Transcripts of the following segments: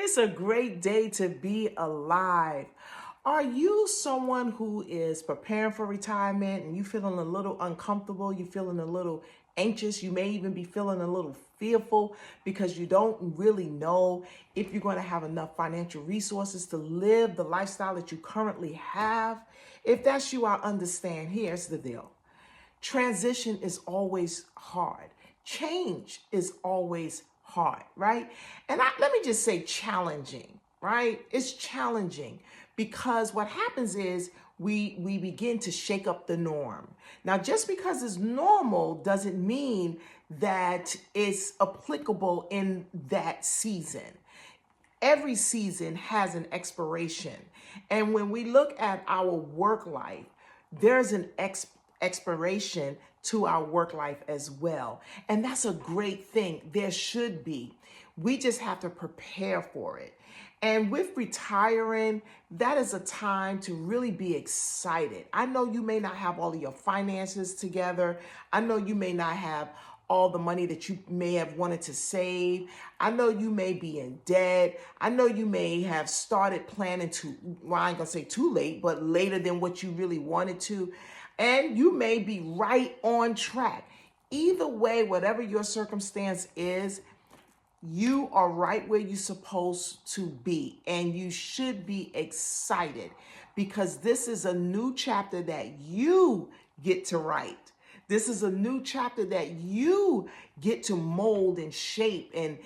It's a great day to be alive. Are you someone who is preparing for retirement and you feeling a little uncomfortable? You feeling a little anxious? You may even be feeling a little fearful because you don't really know if you're going to have enough financial resources to live the lifestyle that you currently have. If that's you, I understand. Here's the deal. Transition is always hard. Change is always hard, right? And let me just say challenging, right? It's challenging because what happens is we begin to shake up the norm. Now, just because it's normal doesn't mean that it's applicable in that season. Every season has an expiration. And when we look at our work life, there's an expiration to our work life as well. And that's a great thing. There should be. We just have to prepare for it. And with retiring, that is a time to really be excited. I know you may not have all of your finances together. I know you may not have all the money that you may have wanted to save. I know you may be in debt. I know you may have started planning well, I ain't gonna say too late, but later than what you really wanted to. And you may be right on track. Either way, whatever your circumstance is, you are right where you're supposed to be. And you should be excited because this is a new chapter that you get to write. This is a new chapter that you get to mold and shape and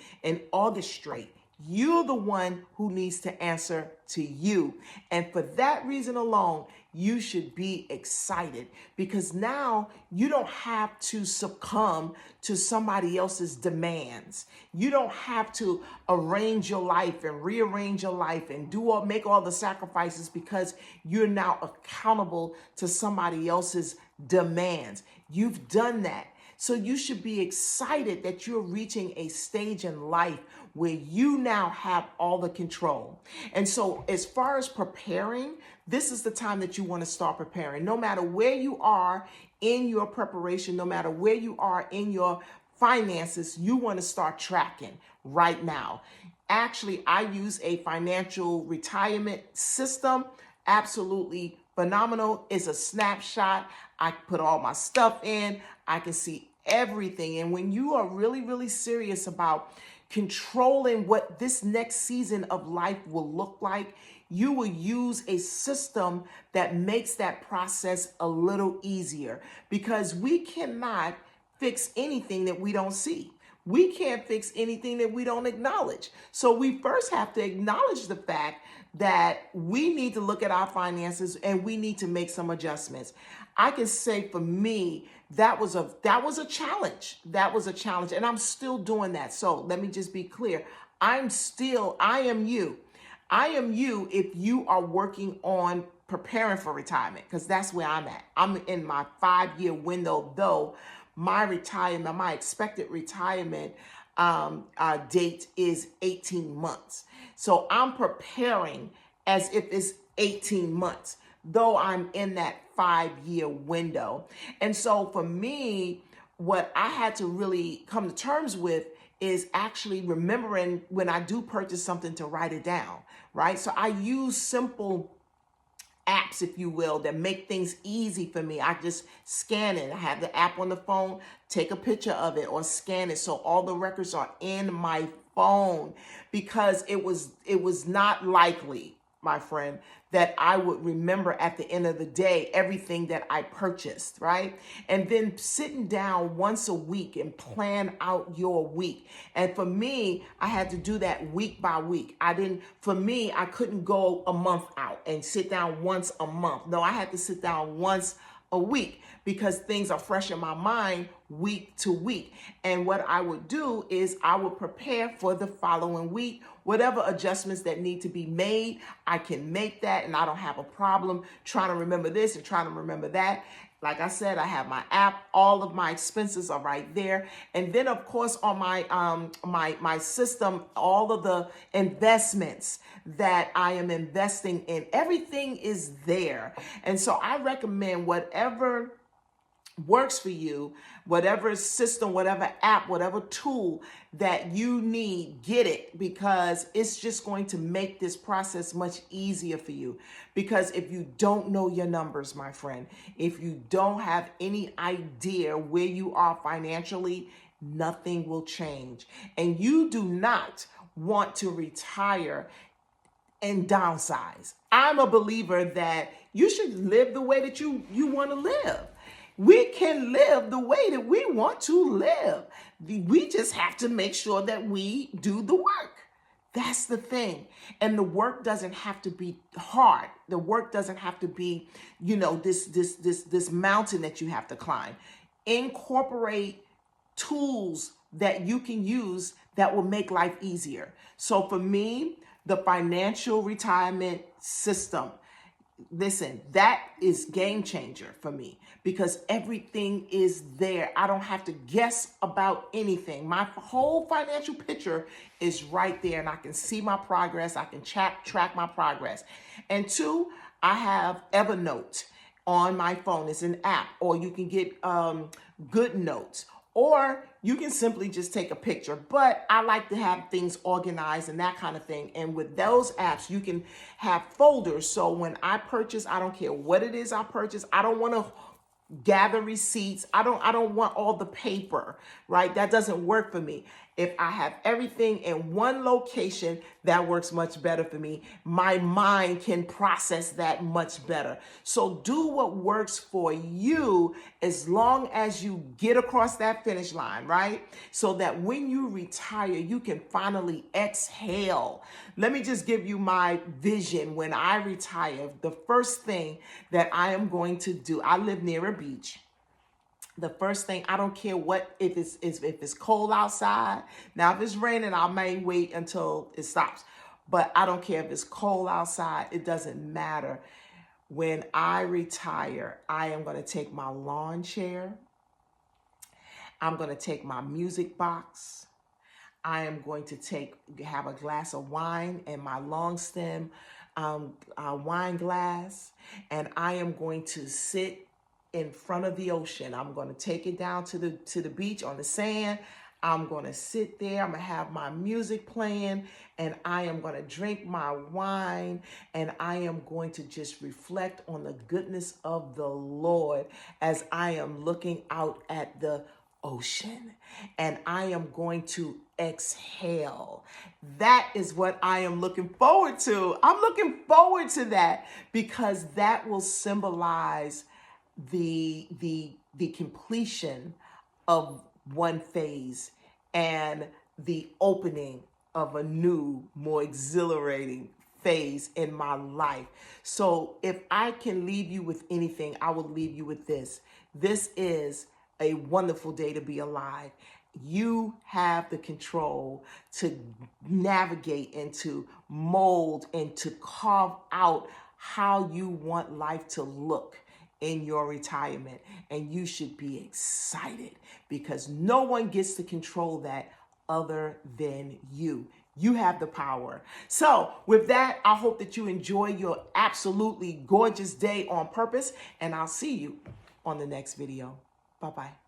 orchestrate. You're the one who needs to answer to you. And for that reason alone, you should be excited because now you don't have to succumb to somebody else's demands. You don't have to arrange your life and rearrange your life and make all the sacrifices because you're now accountable to somebody else's demands. You've done that. So you should be excited that you're reaching a stage in life where you now have all the control. And so as far as preparing, this is the time that you want to start preparing. No matter where you are in your preparation, no matter where you are in your finances, you want to start tracking right now. Actually, I use a financial retirement system. Absolutely phenomenal. It's a snapshot. I put all my stuff in. I can see everything. And when you are really, really serious about controlling what this next season of life will look like, you will use a system that makes that process a little easier because we cannot fix anything that we don't see. We can't fix anything that we don't acknowledge. So we first have to acknowledge the fact that we need to look at our finances and we need to make some adjustments. I can say for me, that was a challenge. That was a challenge. And I'm still doing that. So let me just be clear. I am you. I am you if you are working on preparing for retirement, because that's where I'm at. I'm in my 5-year window, though my expected retirement date is 18 months. So I'm preparing as if it's 18 months, though I'm in that 5-year window. And so for me, what I had to really come to terms with is actually remembering when I do purchase something to write it down, right? So I use simple apps, if you will, that make things easy for me. I just scan it. I have the app on the phone, take a picture of it or scan it so all the records are in my phone, because it was not likely, my friend, that I would remember at the end of the day everything that I purchased, right? And then sitting down once a week and plan out your week. And for me, I had to do that week by week. I couldn't go a month out and sit down once a month. No, I had to sit down once a week because things are fresh in my mind week to week. And what I would do is I would prepare for the following week. Whatever adjustments that need to be made, I can make that, and I don't have a problem trying to remember this and trying to remember that. Like I said, I have my app. All of my expenses are right there. And then, of course, on my system, all of the investments that I am investing in, everything is there. And so I recommend whatever works for you, whatever system, whatever app, whatever tool that you need, get it, because it's just going to make this process much easier for you. Because if you don't know your numbers, my friend, if you don't have any idea where you are financially, nothing will change. And you do not want to retire and downsize. I'm a believer that you should live the way that you want to live. We can live the way that we want to live. We just have to make sure that we do the work. That's the thing. And the work doesn't have to be hard. The work doesn't have to be, this mountain that you have to climb. Incorporate tools that you can use that will make life easier. So for me, the financial retirement system, listen, that is game changer for me because everything is there. I don't have to guess about anything. My whole financial picture is right there and I can see my progress. I can track my progress. And two, I have Evernote on my phone. It's an app, or you can get Goodnote, or you can simply just take a picture. But I like to have things organized and that kind of thing. And with those apps, you can have folders. So when I purchase, I don't care what it is I purchase. I don't want to gather receipts. I don't want all the paper, right? That doesn't work for me. If I have everything in one location, that works much better for me. My mind can process that much better. So do what works for you as long as you get across that finish line, right? So that when you retire, you can finally exhale. Let me just give you my vision when I retire. The first thing that I am going to do, I live near a beach. The first thing, I don't care what, if it's cold outside. Now, if it's raining, I may wait until it stops. But I don't care if it's cold outside. It doesn't matter. When I retire, I am going to take my lawn chair. I'm going to take my music box. I am going to have a glass of wine and my long stem wine glass. And I am going to sit in front of the ocean. I'm going to take it down to the beach on the sand. I'm going to sit there. I'm going to have my music playing and I am going to drink my wine and I am going to just reflect on the goodness of the Lord as I am looking out at the ocean, and I am going to exhale. That is what I am looking forward to. I'm looking forward to that because that will symbolize the completion of one phase and the opening of a new, more exhilarating phase in my life. So if I can leave you with anything, I will leave you with this. This is a wonderful day to be alive. You have the control to navigate and to mold and to carve out how you want life to look in your retirement. And you should be excited because no one gets to control that other than you. You have the power. So with that, I hope that you enjoy your absolutely gorgeous day on purpose, and I'll see you on the next video. Bye-bye.